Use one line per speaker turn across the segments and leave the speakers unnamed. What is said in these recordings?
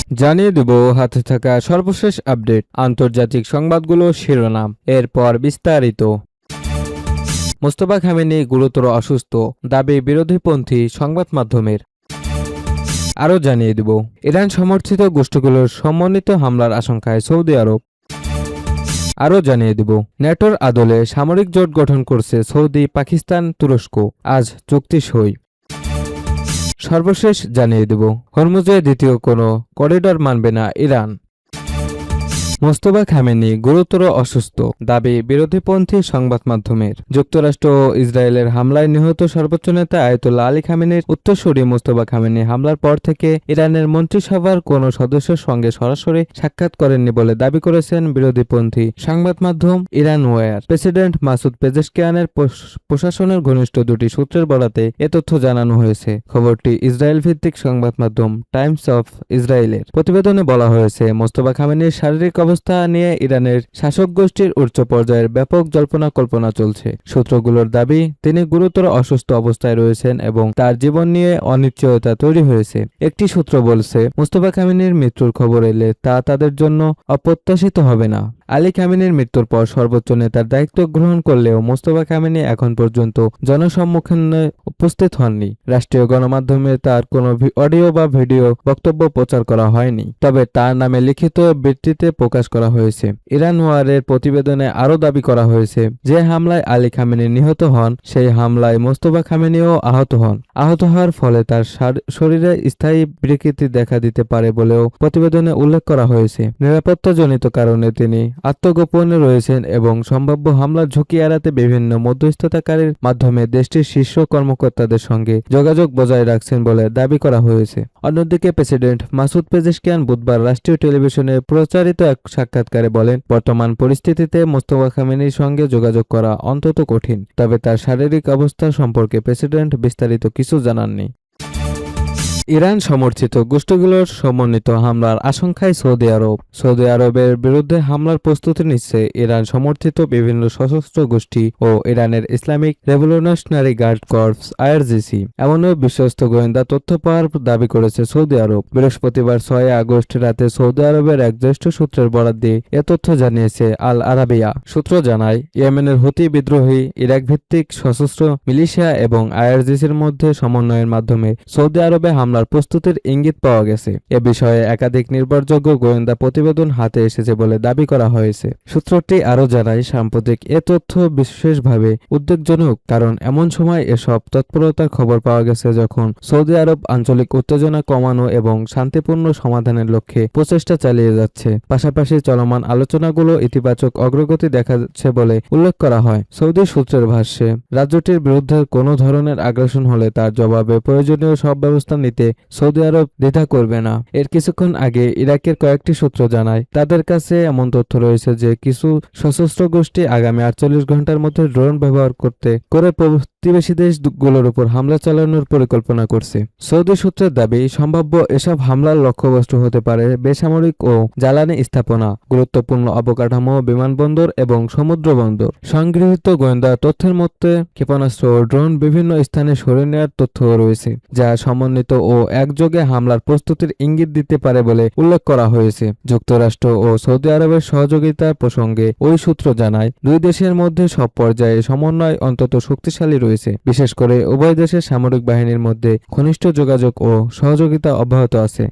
জানিয়ে দেব হাতে থাকা সর্বশেষ আপডেট, আন্তর্জাতিক সংবাদগুলো শিরোনাম, এরপর বিস্তারিত। মোস্তফা খামেনি গুরুতর অসুস্থ, দাবি বিরোধীপন্থী সংবাদ মাধ্যমের। আরও জানিয়ে দেব ইরান সমর্থিত গোষ্ঠীগুলোর সমন্বিত হামলার আশঙ্কায় সৌদি আরব। আরও জানিয়ে দেব ন্যাটোর আদলে সামরিক জোট গঠন করছে সৌদি, পাকিস্তান, তুরস্ক, আজ চুক্তি সই। সর্বশেষ জানিয়ে দেব হরমুজে দ্বিতীয় কোনো করিডর মানবে না ইরান। মোস্তফা খামেনি গুরুতর অসুস্থ, দাবি বিরোধীপন্থী সংবাদ মাধ্যমের। যুক্তরাষ্ট্র ও ইসরায়েলের হামলায় নিহত সর্বোচ্চ নেতা আয়াতুল্লাহ আলী খামেনির উত্তরসূরি মোস্তফা খামেনি হামলার পর থেকে ইরানের মন্ত্রিসভার কোনো সদস্যের সঙ্গে সরাসরি সাক্ষাৎ করেননি বলে দাবি করেছেন বিরোধীপন্থী সংবাদ মাধ্যম ইরান ওয়ার। প্রেসিডেন্ট মাসুদ পেজেশকিয়ানের প্রশাসনের ঘনিষ্ঠ দুটি সূত্রের বরাতে এ তথ্য জানানো হয়েছে। খবরটি ইসরায়েল ভিত্তিক সংবাদ মাধ্যম টাইমস অফ ইসরায়েলের প্রতিবেদনে বলা হয়েছে, মোস্তফা খামেনির শারীরিক অবস্থা নিয়ে ইরানের শাসক গোষ্ঠীর উচ্চ পর্যায়ের ব্যাপক জল্পনা কল্পনা চলছে। সূত্রগুলোর দাবি, তিনি গুরুতর অসুস্থ অবস্থায় রয়েছেন এবং তার জীবন নিয়ে অনিশ্চয়তা তৈরি হয়েছে। একটি সূত্র বলছে, মোস্তফা খামেনির মৃত্যুর খবর এলে তা তাদের জন্য অপ্রত্যাশিত হবে না। আলী খামেনির মৃত্যুর পর সর্বোচ্চ নেতার দায়িত্ব গ্রহণ করলেও মোস্তফা খামেনি এখন পর্যন্ত জনসম্মুখে উপস্থিত হননি। রাষ্ট্রীয় গণমাধ্যমে তার কোনো অডিও বা ভিডিও বক্তব্য প্রচার করা হয়নি, তবে তার নামে লিখিত বিবৃতিতে প্রকাশ করা হয়েছে। ইরান ওয়ারের প্রতিবেদনে আরও দাবি করা হয়েছে, যে হামলায় আলী খামেনি নিহত হন সেই হামলায় মোস্তফা খামেনিও আহত হন। আহত হওয়ার ফলে তার শরীরে স্থায়ী বিকৃতি দেখা দিতে পারে বলেও প্রতিবেদনে উল্লেখ করা হয়েছে। নিরাপত্তাজনিত কারণে তিনি আত্মগোপনে রয়েছেন এবং সম্ভাব্য হামলার ঝুঁকি এড়াতে বিভিন্ন মধ্যস্থতাকারীর মাধ্যমে দেশটির শীর্ষ কর্মকর্তাদের সঙ্গে যোগাযোগ বজায় রাখছেন বলে দাবি করা হয়েছে। অন্যদিকে প্রেসিডেন্ট মাসুদ পেজেশকিয়ান বুধবার রাষ্ট্রীয় টেলিভিশনে প্রচারিত এক সাক্ষাৎকারে বলেন, বর্তমান পরিস্থিতিতে মোস্তফা খামেনির সঙ্গে যোগাযোগ করা অন্তত কঠিন, তবে তার শারীরিক অবস্থা সম্পর্কে প্রেসিডেন্ট বিস্তারিত কিছু জানাননি। ইরান সমর্থিত গোষ্ঠীগুলোর সমন্বিত হামলার আশঙ্কায় সৌদি আরব। সৌদি আরবের বিরুদ্ধে হামলার প্রস্তুতি নিচ্ছে ইরান সমর্থিত বিভিন্ন সশস্ত্র গোষ্ঠী ও ইরানের Islamic revolutionary guard corps IRGC. এমনও বিশ্বস্ত গোয়েন্দা তথ্য পাওয়ার দাবি করেছে সৌদি আরব। বৃহস্পতিবার 6 আগস্ট রাতে সৌদি আরবের এক জ্যেষ্ঠ সূত্রের বরাত দিয়ে এ তথ্য জানিয়েছে আল আরাবিয়া। সূত্র জানায়, ইয়েমেনের হুতি বিদ্রোহী, ইরাক ভিত্তিক সশস্ত্র মিলিশিয়া এবং আইআরজিসির মধ্যে সমন্বয়ের মাধ্যমে সৌদি আরবে হামলার প্রস্তুতির ইঙ্গিত পাওয়া গেছে। এ বিষয়ে একাধিক নির্ভরযোগ্য গোয়েন্দা প্রতিবেদন হাতে এসেছে বলে দাবি করা হয়েছে। সূত্রটি আরও জানায়, সাম্প্রতিক এ তথ্য বিশেষভাবে উদ্বেগজনক, কারণ এমন সময় এসব তৎপরতার খবর পাওয়া গেছে যখন সৌদি আরব আঞ্চলিক উত্তেজনা কমানো এবং শান্তিপূর্ণ সমাধানের লক্ষ্যে প্রচেষ্টা চালিয়ে যাচ্ছে। পাশাপাশি চলমান আলোচনাগুলো ইতিবাচক অগ্রগতি দেখাচ্ছে বলে উল্লেখ করা হয়। সৌদি সূত্রের ভাষ্যে, রাজ্যটির বিরুদ্ধে কোনো ধরনের আগ্রাসন হলে তার জবাবে প্রয়োজনীয় সব ব্যবস্থা নিতে সৌদি আরব দ্বিধা করবে না। এর কিছুক্ষণ আগে ইরাকের কয়েকটি সূত্র জানায়, তাদের কাছে এমন তথ্য রয়েছে যে কিছু সশস্ত্র গোষ্ঠী আগামী 48 ঘন্টার মধ্যে ড্রোন ব্যবহার করে প্রতিবেশী দেশগুলোর উপর হামলা চালানোর পরিকল্পনা করছে। সৌদি সূত্রের দাবি, সম্ভাব্য এসব হামলার লক্ষ্যবস্তু হতে পারে বেসামরিক ও জ্বালানি স্থাপনা, গুরুত্বপূর্ণ অবকাঠামো, বিমানবন্দর এবং সমুদ্র বন্দর। সংগৃহীত গোয়েন্দা তথ্যের মধ্যে ক্ষেপণাস্ত্র ও ড্রোন বিভিন্ন স্থানে সরিয়ে নেওয়ার তথ্যও রয়েছে, যা সমন্বিত ও একযোগে হামলার প্রস্তুতির ইঙ্গিত দিতে পারে বলে উল্লেখ করা হয়েছে। যুক্তরাষ্ট্র ও সৌদি আরবের সহযোগিতা প্রসঙ্গে ওই সূত্র জানায়, দুই দেশের মধ্যে সব পর্যায়ে সমন্বয় অন্তত শক্তিশালী রয়েছে। বিশেষ করে উভয় দেশের সামরিক বাহিনীর মধ্যে ঘনিষ্ঠ যোগাযোগ ও সহযোগিতা অব্যাহত আছে।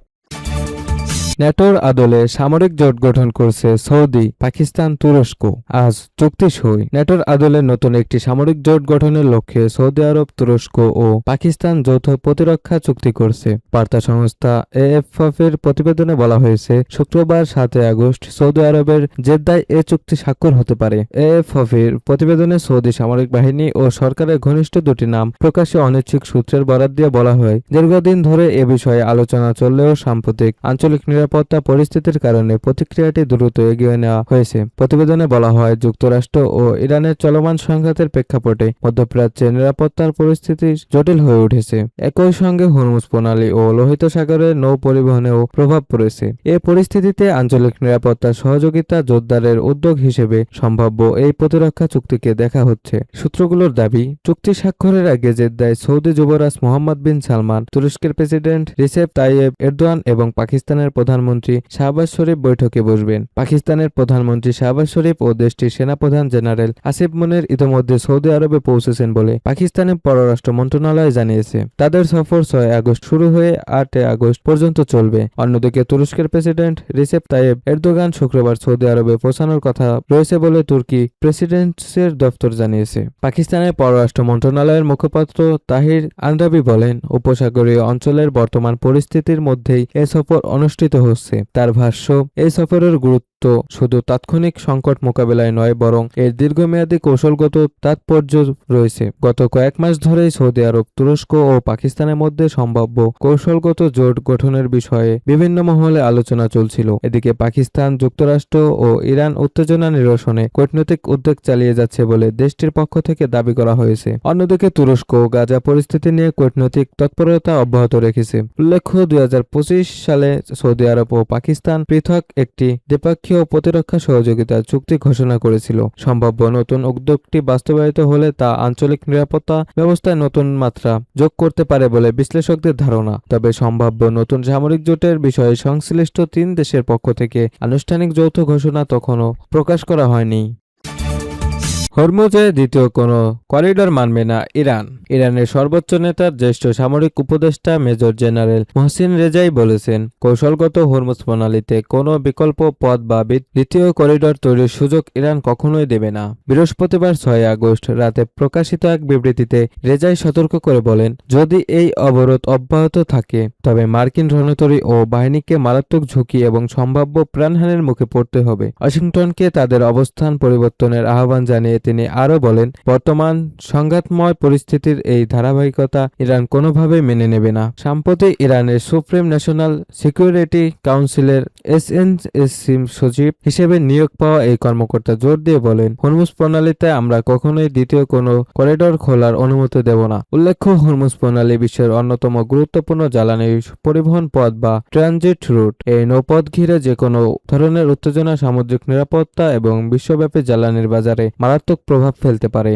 ন্যাটোর আদলে সামরিক জোট গঠন করছে সৌদি, পাকিস্তান, তুরস্ক, আজ চুক্তি সই। ন্যাটোর আদলে নতুন একটি সামরিক জোট গঠনের লক্ষ্যে সৌদি আরব, তুরস্ক ও পাকিস্তান যৌথ প্রতিরক্ষা চুক্তি করছে। বার্তা সংস্থা এএফপির প্রতিবেদনে বলা হয়েছে, শুক্রবার 7 আগস্ট সৌদি আরবের জেদ্দায় এ চুক্তি স্বাক্ষর হতে পারে। এএফপির প্রতিবেদনে সৌদি সামরিক বাহিনী ও সরকারের ঘনিষ্ঠ দুটি নাম প্রকাশে অনিচ্ছুক সূত্রের বরাত দিয়ে বলা হয়, দীর্ঘদিন ধরে এ বিষয়ে আলোচনা চললেও সাম্প্রতিক আঞ্চলিক নিরাপত্তা পরিস্থিতির কারণে প্রতিক্রিয়াটি দ্রুত এগিয়ে নেওয়া হয়েছে। প্রতিবেদনে বলা হয়, যুক্তরাষ্ট্র ও ইরানের চলমান সংঘাতের প্রেক্ষাপটে মধ্যপ্রাচ্যে নিরাপত্তার পরিস্থিতি জটিল হয়ে উঠেছে। একই সঙ্গে হরমুজ প্রণালী ও লোহিত সাগরের নৌ পরিবহনেও প্রভাব পড়েছে। এ পরিস্থিতিতে আঞ্চলিক নিরাপত্তা সহযোগিতা জোরদারের উদ্যোগ হিসেবে সম্ভাব্য এই প্রতিরক্ষা চুক্তিকে দেখা হচ্ছে। সূত্রগুলোর দাবি, চুক্তি স্বাক্ষরের আগে জেদ্দায় সৌদি যুবরাজ মোহাম্মদ বিন সালমান, তুরস্কের প্রেসিডেন্ট রিসেপ তাইয়েব এরদোয়ান এবং পাকিস্তানের প্রধান প্রধানমন্ত্রী শাহবাজ শরীফ বৈঠকে বসবেন। পাকিস্তানের প্রধানমন্ত্রী শাহবাজ শরীফ ও দেশটির সেনাপ্রধান জেনারেল আসিফ মুনির ইতোমধ্যে সৌদি আরবে পৌঁছেছেন বলে পাকিস্তানের পররাষ্ট্র মন্ত্রণালয় জানিয়েছে। তাদের সফর 6 আগস্ট শুরু হয়ে 8 আগস্ট পর্যন্ত চলবে। অন্যদিকে তুরস্কের প্রেসিডেন্ট রিসেপ তাইয়েব এরদোগান শুক্রবার সৌদি আরবে পৌঁছানোর কথা রয়েছে বলে তুর্কি প্রেসিডেন্সির দপ্তর জানিয়েছে। পাকিস্তানের পররাষ্ট্র মন্ত্রণালয়ের মুখপাত্র তাহির আন্দ্রাবি বলেন, উপসাগরীয় অঞ্চলের বর্তমান পরিস্থিতির মধ্যেই এ সফর অনুষ্ঠিত হচ্ছে। তার ভাষ্য, এই সফরের গুরুত্ব শুধু তাৎক্ষণিক সংকট মোকাবেলায় নয়, বরং এর দীর্ঘমেয়াদী কৌশলগত তাৎপর্য রয়েছে। গত কয়েক মাস ধরেই সৌদি আরব, তুরস্ক ও পাকিস্তানের মধ্যে সম্ভাব্য কৌশলগত জোট গঠনের বিষয়ে বিভিন্ন মহলে আলোচনা চলছিল। এদিকে পাকিস্তান, যুক্তরাষ্ট্র ও ইরান উত্তেজনা নিরসনে কূটনৈতিক উদ্যোগ চালিয়ে যাচ্ছে বলে দেশটির পক্ষ থেকে দাবি করা হয়েছে। অন্যদিকে তুরস্ক গাজা পরিস্থিতি নিয়ে কূটনৈতিক তৎপরতা অব্যাহত রেখেছে। উল্লেখ্য, 2025 সালে সৌদি আরব ও পাকিস্তান পৃথক একটি দ্বিপক্ষীয় প্রতিরক্ষা সহযোগিতা চুক্তি ঘোষণা করেছিল। সম্ভাব্য নতুন উদ্যোগটি বাস্তবায়িত হলে তা আঞ্চলিক নিরাপত্তা ব্যবস্থায় নতুন মাত্রা যোগ করতে পারে বলে বিশ্লেষকদের ধারণা। তবে সম্ভাব্য নতুন সামরিক জোটের বিষয়ে সংশ্লিষ্ট 3 দেশের পক্ষ থেকে আনুষ্ঠানিক যৌথ ঘোষণা তখনও প্রকাশ করা হয়নি। হরমুজে দ্বিতীয় কোনো করিডর মানবে না ইরান। ইরানের সর্বোচ্চ নেতার জ্যেষ্ঠ সামরিক উপদেষ্টা মেজর জেনারেল মোহসিন রেজাই বলেছেন, কৌশলগত হরমুজ প্রণালীতে কোনো বিকল্প পথ বা দ্বিতীয় করিডর তৈরির সুযোগ ইরান কখনোই দেবে না। বৃহস্পতিবার 6 আগস্ট রাতে প্রকাশিত এক বিবৃতিতে রেজাই সতর্ক করে বলেন, যদি এই অবরোধ অব্যাহত থাকে তবে মার্কিন রণতরী ও বাহিনীকে মারাত্মক ঝুঁকি এবং সম্ভাব্য প্রাণহানির মুখে পড়তে হবে। ওয়াশিংটনকে তাদের অবস্থান পরিবর্তনের আহ্বান জানিয়ে তিনি আরও বলেন, বর্তমান সংঘাতময় পরিস্থিতির এই ধারাবাহিকতা ইরান কোনোভাবেই মেনে নেবে না। সম্প্রতি ইরানের সুপ্রিম ন্যাশনাল সিকিউরিটি কাউন্সিলের এসএনএসসি সচিব হিসেবে নিয়োগ পাওয়া এই কর্মকর্তা জোর দিয়ে বলেন, হরমুজ প্রণালীতে আমরা কখনোই দ্বিতীয় কোনো করিডর খোলার অনুমতি দেব না। উল্লেখ্য, হরমুজ প্রণালী বিশ্বের অন্যতম গুরুত্বপূর্ণ জ্বালানি পরিবহন পথ বা ট্রানজিট রুট। এই নৌপথ ঘিরে যে কোনো ধরনের উত্তেজনা সামুদ্রিক নিরাপত্তা এবং বিশ্বব্যাপী জ্বালানির বাজারে মারাত্মক প্রভাব ফেলতে পারে।